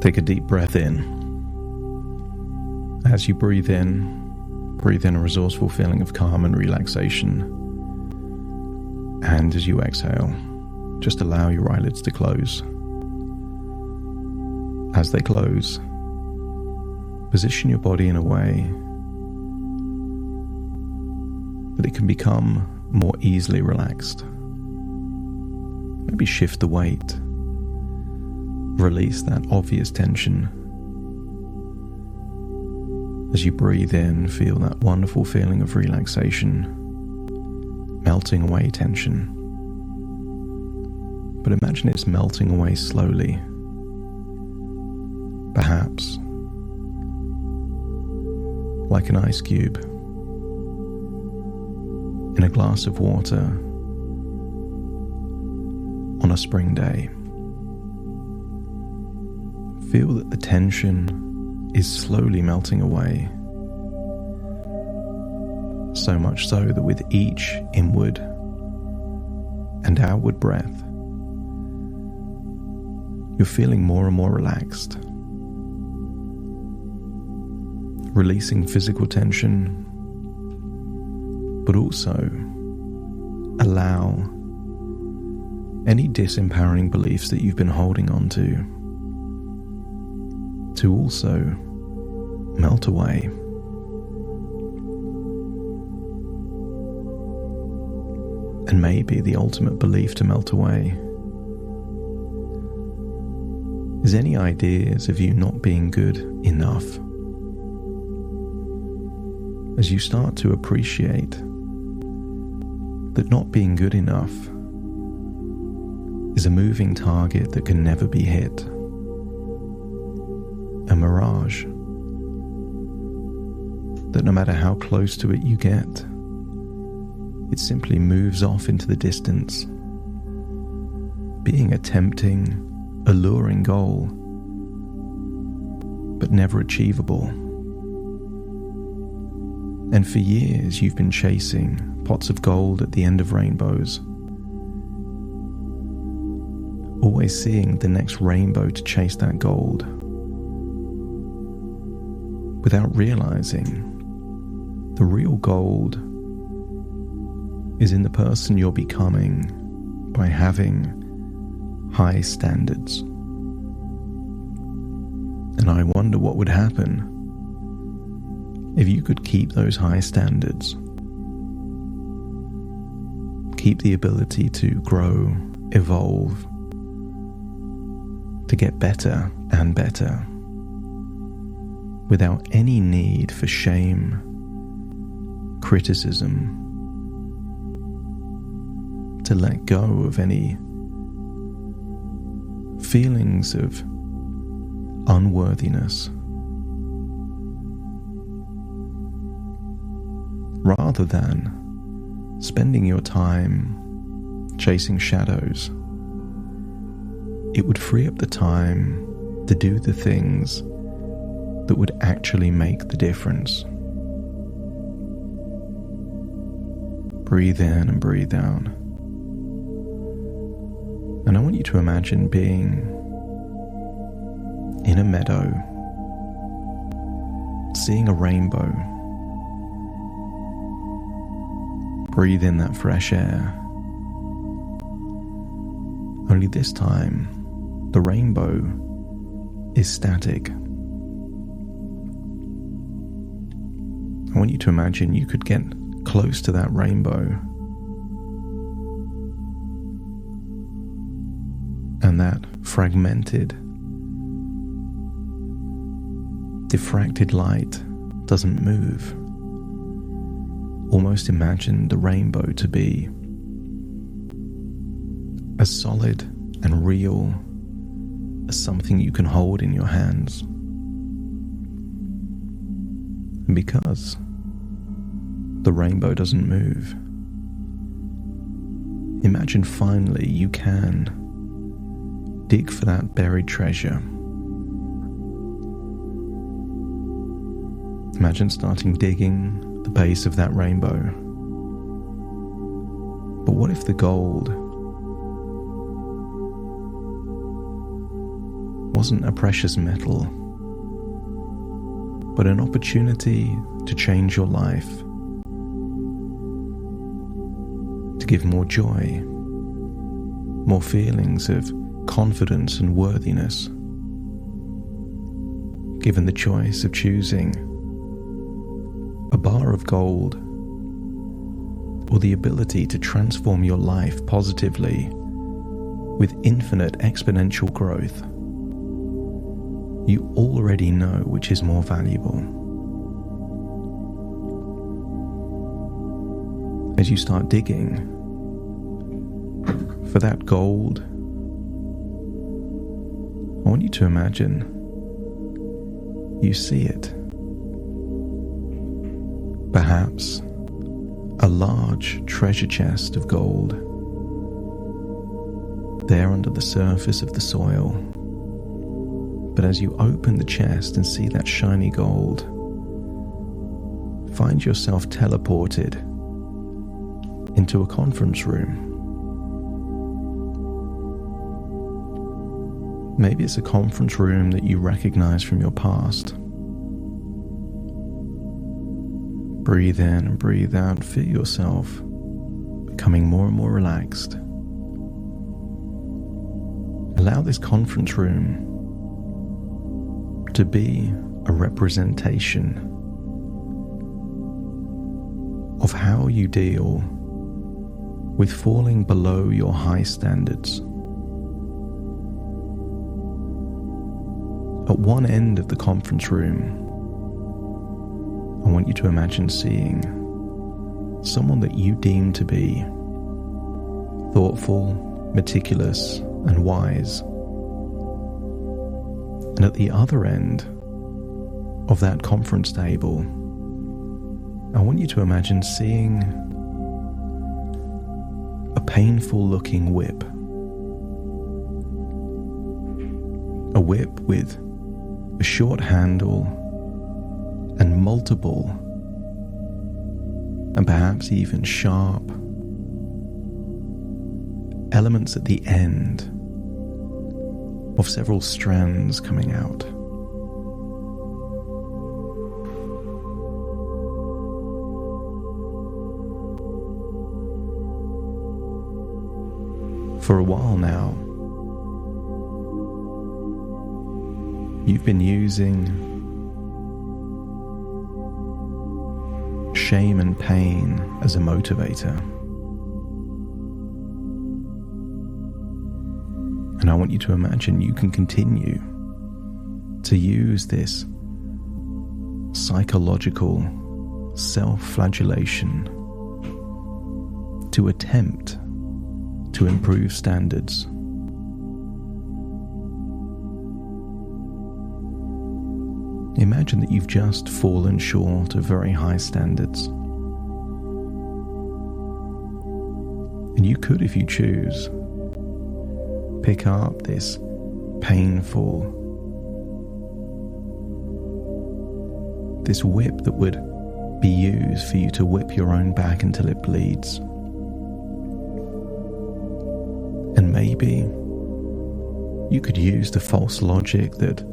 Take a deep breath in. As you breathe in a resourceful feeling of calm and relaxation. And as you exhale, just allow your eyelids to close. As they close, position your body in a way that it can become more easily relaxed. Maybe shift the weight. Release that obvious tension. As you breathe in, feel that wonderful feeling of relaxation, melting away tension. But imagine it's melting away slowly. Perhaps like an ice cube in a glass of water on a spring day. Feel that the tension is slowly melting away. So much so that with each inward and outward breath, you're feeling more and more relaxed. Releasing physical tension, but also allow any disempowering beliefs that you've been holding on to also melt away. And maybe the ultimate belief to melt away is any ideas of you not being good enough. As you start to appreciate that not being good enough is a moving target that can never be hit. A mirage that no matter how close to it you get, it simply moves off into the distance, being a tempting, alluring goal, but never achievable. And for years you've been chasing pots of gold at the end of rainbows, always seeing the next rainbow to chase that gold, without realizing the real gold is in the person you're becoming by having high standards. And I wonder what would happen if you could keep those high standards, keep the ability to grow, evolve, to get better and better, without any need for shame, criticism, to let go of any feelings of unworthiness, rather than spending your time chasing shadows. It would free up the time to do the things that would actually make the difference. Breathe in and breathe out. And I want you to imagine being in a meadow, seeing a rainbow. Breathe in that fresh air. Only this time, the rainbow is static. I want you to imagine you could get close to that rainbow, and that fragmented, diffracted light doesn't move. Almost imagine the rainbow to be as solid and real as something you can hold in your hands. And because the rainbow doesn't move, imagine finally you can dig for that buried treasure. Imagine starting digging the base of that rainbow. But what if the gold wasn't a precious metal, but an opportunity to change your life, to give more joy, more feelings of confidence and worthiness, given the choice of choosing a bar of gold or the ability to transform your life positively with infinite exponential growth. You already know which is more valuable. As you start digging for that gold, I want you to imagine you see it. Perhaps a large treasure chest of gold there under the surface of the soil. But as you open the chest and see that shiny gold, find yourself teleported into a conference room. Maybe it's a conference room that you recognize from your past. Breathe in and breathe out, feel yourself becoming more and more relaxed. Allow this conference room to be a representation of how you deal with falling below your high standards. At one end of the conference room, I want you to imagine seeing someone that you deem to be thoughtful, meticulous, and wise. And at the other end of that conference table, I want you to imagine seeing a painful-looking whip. A whip with a short handle and multiple, and perhaps even sharp, elements at the end of several strands coming out. For a while now, you've been using shame and pain as a motivator. And I want you to imagine you can continue to use this psychological self-flagellation to attempt to improve standards. Imagine that you've just fallen short of very high standards. And you could, if you choose, pick up this painful, this whip that would be used for you to whip your own back until it bleeds. And maybe you could use the false logic that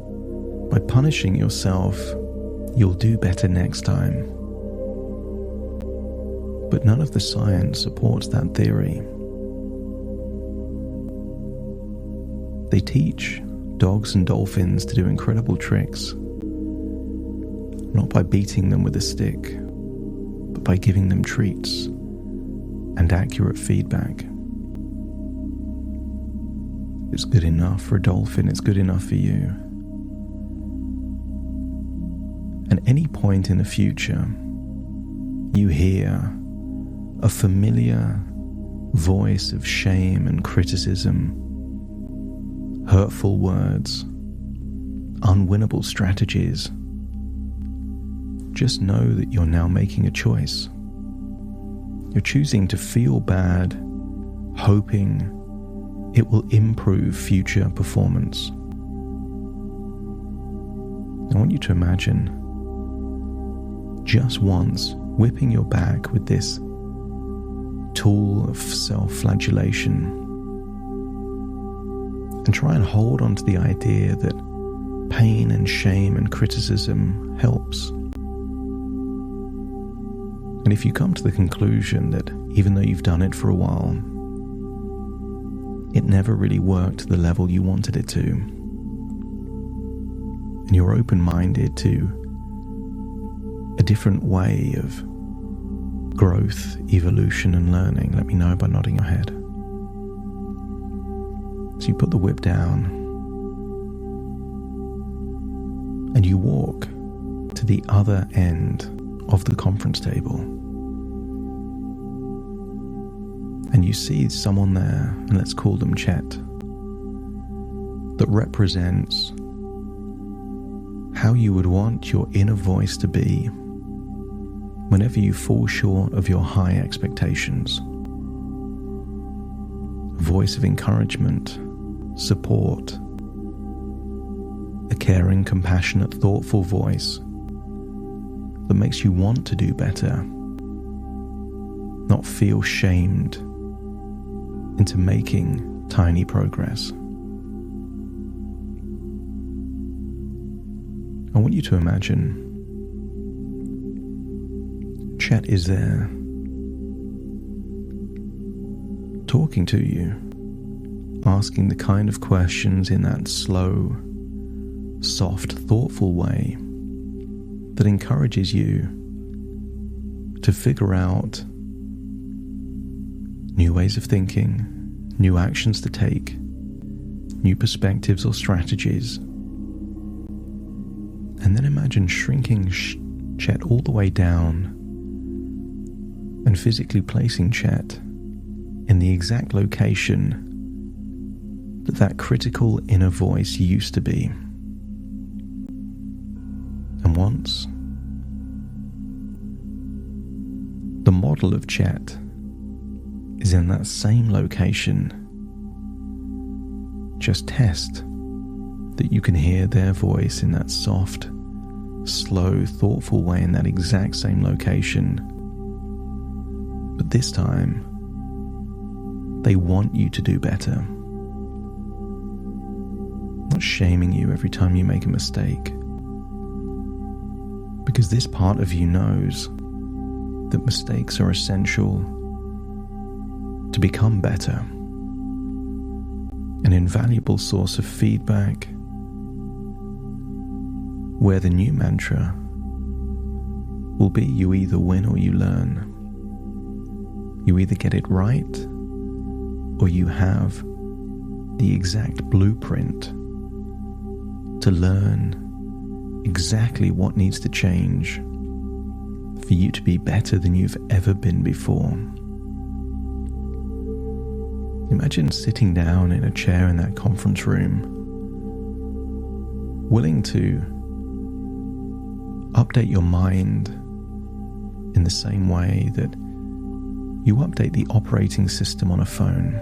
by punishing yourself, you'll do better next time. But none of the science supports that theory. They teach dogs and dolphins to do incredible tricks, not by beating them with a stick, but by giving them treats and accurate feedback. It's good enough for a dolphin, it's good enough for you. At any point in the future, you hear a familiar voice of shame and criticism, hurtful words, unwinnable strategies. Just know that you're now making a choice. You're choosing to feel bad, hoping it will improve future performance. I want you to imagine just once whipping your back with this tool of self-flagellation and and try and hold on to the idea that pain and shame and criticism helps. And if you come to the conclusion that even though you've done it for a while, it never really worked to the level you wanted it to, and you're open-minded to a different way of growth, evolution, and learning, let me know by nodding your head. So you put the whip down and you walk to the other end of the conference table, and you see someone there, and let's call them Chet, that represents how you would want your inner voice to be whenever you fall short of your high expectations. A voice of encouragement, support, a caring, compassionate, thoughtful voice that makes you want to do better, not feel shamed into making tiny progress. I want you to imagine Chet is there, talking to you, asking the kind of questions in that slow, soft, thoughtful way that encourages you to figure out new ways of thinking, new actions to take, new perspectives or strategies. And then imagine shrinking Chet all the way down and physically placing Chet in the exact location that critical inner voice used to be. And once the model of Chet is in that same location, just test that you can hear their voice in that soft, slow, thoughtful way in that exact same location. But this time, they want you to do better. Not shaming you every time you make a mistake. Because this part of you knows that mistakes are essential to become better. An invaluable source of feedback, where the new mantra will be you either win or you learn. You either get it right or you have the exact blueprint to learn exactly what needs to change for you to be better than you've ever been before. Imagine sitting down in a chair in that conference room, willing to update your mind in the same way that you update the operating system on a phone.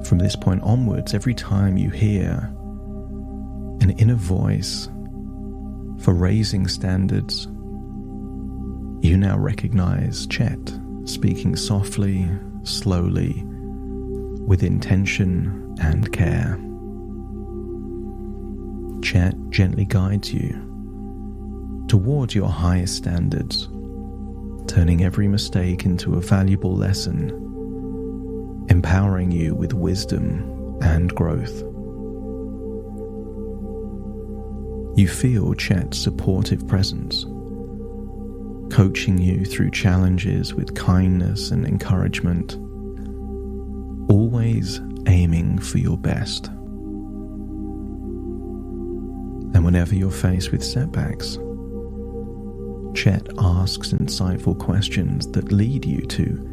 From this point onwards, every time you hear an inner voice for raising standards, you now recognize Chet speaking softly, slowly, with intention and care. Chet gently guides you towards your highest standards, turning every mistake into a valuable lesson, empowering you with wisdom and growth. You feel Chet's supportive presence, coaching you through challenges with kindness and encouragement, always aiming for your best. And whenever you're faced with setbacks, Chet asks insightful questions that lead you to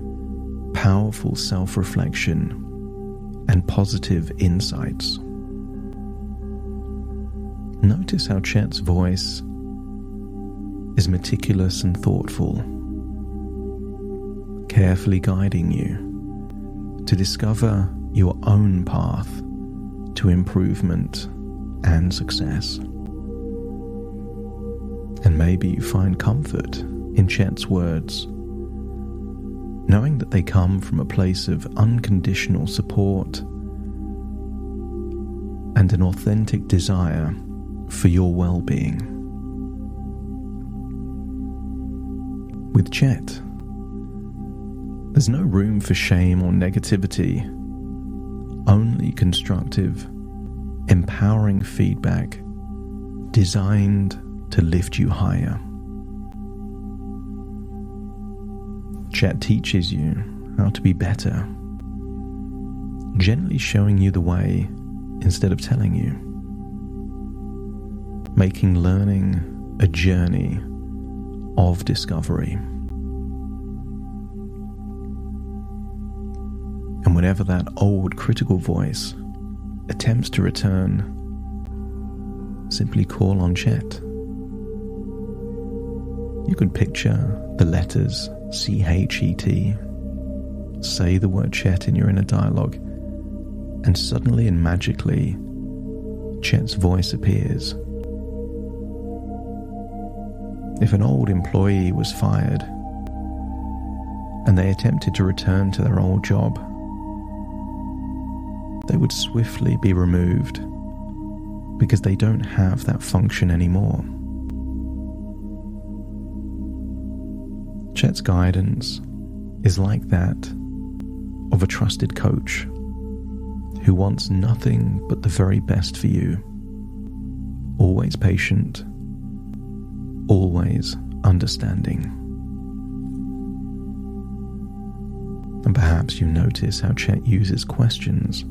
powerful self-reflection and positive insights. Notice how Chet's voice is meticulous and thoughtful, carefully guiding you to discover your own path to improvement and success. And maybe you find comfort in Chet's words, knowing that they come from a place of unconditional support and an authentic desire for your well-being. With Chet, there's no room for shame or negativity, only constructive, empowering feedback designed to lift you higher. Chet teaches you how to be better, gently showing you the way instead of telling you, making learning a journey of discovery. And whenever that old critical voice attempts to return, simply call on Chet. You could picture the letters CHET, say the word Chet in your inner dialogue, and suddenly and magically, Chet's voice appears. If an old employee was fired and they attempted to return to their old job, they would swiftly be removed because they don't have that function anymore. Chet's guidance is like that of a trusted coach who wants nothing but the very best for you. Always patient, always understanding. And perhaps you notice how Chet uses questions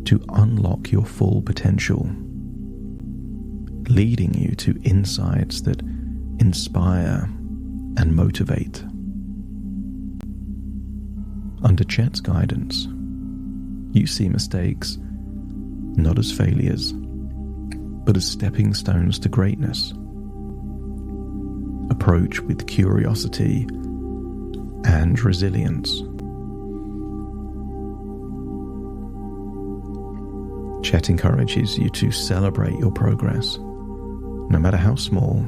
to unlock your full potential, leading you to insights that inspire and motivate. Under Chet's guidance, you see mistakes not as failures, but as stepping stones to greatness. Approach with curiosity and resilience. Chet encourages you to celebrate your progress, no matter how small,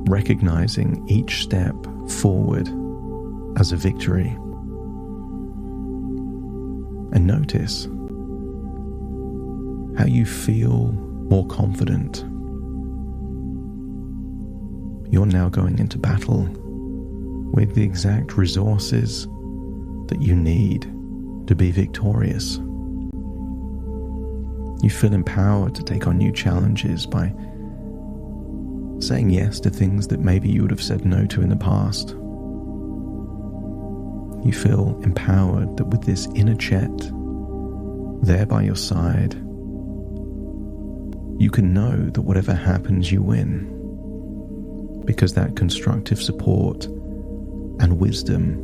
recognizing each step forward as a victory. And notice how you feel more confident. You're now going into battle with the exact resources that you need to be victorious. You feel empowered to take on new challenges by saying yes to things that maybe you would have said no to in the past. You feel empowered that with this inner Chet there by your side, you can know that whatever happens, you win, because that constructive support and wisdom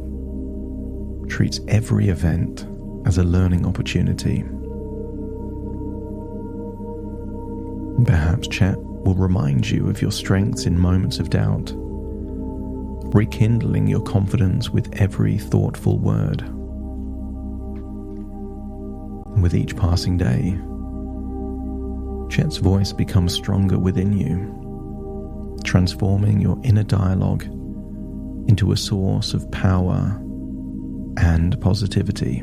treats every event as a learning opportunity. And perhaps Chet will remind you of your strengths in moments of doubt, rekindling your confidence with every thoughtful word. And with each passing day, Chet's voice becomes stronger within you, transforming your inner dialogue into a source of power and positivity.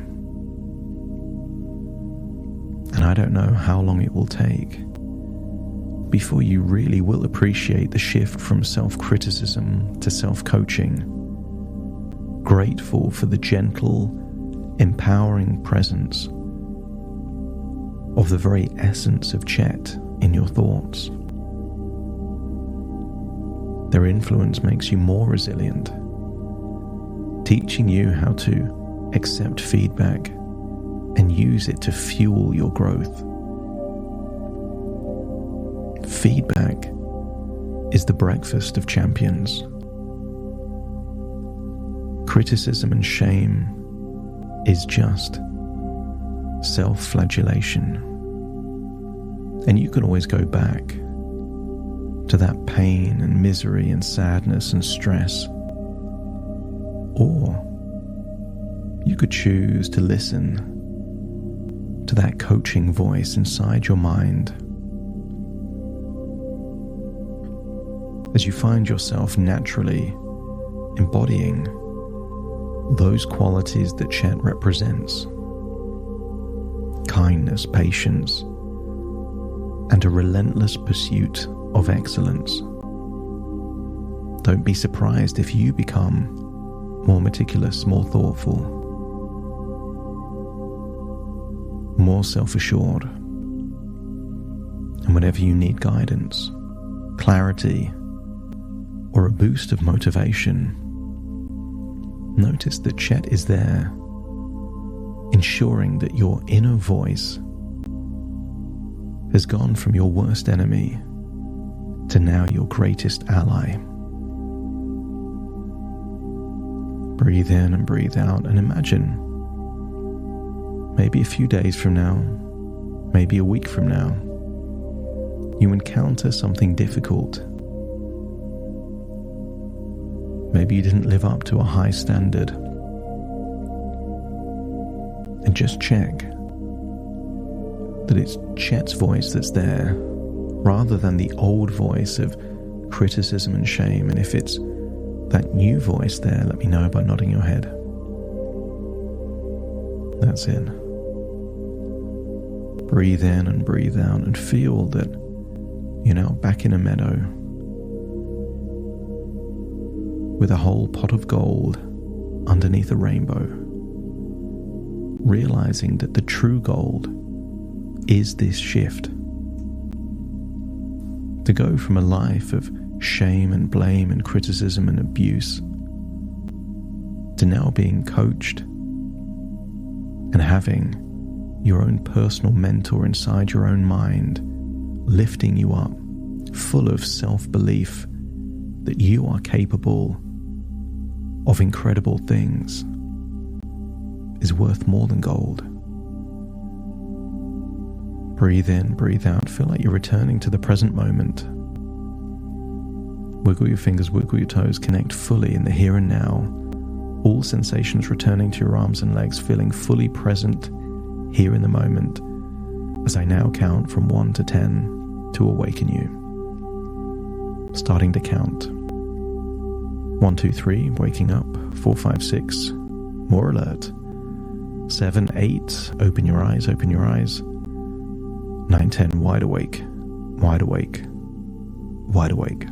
And I don't know how long it will take before you really will appreciate the shift from self-criticism to self-coaching, grateful for the gentle, empowering presence of the very essence of Chet in your thoughts. Their influence makes you more resilient, teaching you how to accept feedback and use it to fuel your growth. Feedback is the breakfast of champions. Criticism and shame is just self-flagellation. And you can always go back to that pain and misery and sadness and stress. Or you could choose to listen to that coaching voice inside your mind. As you find yourself naturally embodying those qualities that Chet represents: kindness, patience, and a relentless pursuit of excellence. Don't be surprised if you become more meticulous, more thoughtful, more self-assured. And whenever you need guidance, clarity, or a boost of motivation, notice that Chet is there, ensuring that your inner voice has gone from your worst enemy to now your greatest ally. Breathe in and breathe out, and imagine maybe a few days from now, maybe a week from now, you encounter something difficult. Maybe you didn't live up to a high standard. And just check that it's Chet's voice that's there, rather than the old voice of criticism and shame. And if it's that new voice there, let me know by nodding your head. That's it. Breathe in and breathe out and feel that you're now back in a meadow with a whole pot of gold underneath a rainbow, realizing that the true gold is this shift. To go from a life of shame and blame and criticism and abuse to now being coached and having your own personal mentor inside your own mind, lifting you up, full of self-belief that you are capable of incredible things, is worth more than gold. Breathe in, breathe out, feel like you're returning to the present moment. Wiggle your fingers, wiggle your toes, connect fully in the here and now. All sensations returning to your arms and legs, feeling fully present here in the moment as I now count from 1 to 10 to awaken you. Starting to count. 1, 2, 3, waking up. 4, 5, 6, more alert. 7, 8, open your eyes, open your eyes. 9, 10, wide awake, wide awake, wide awake.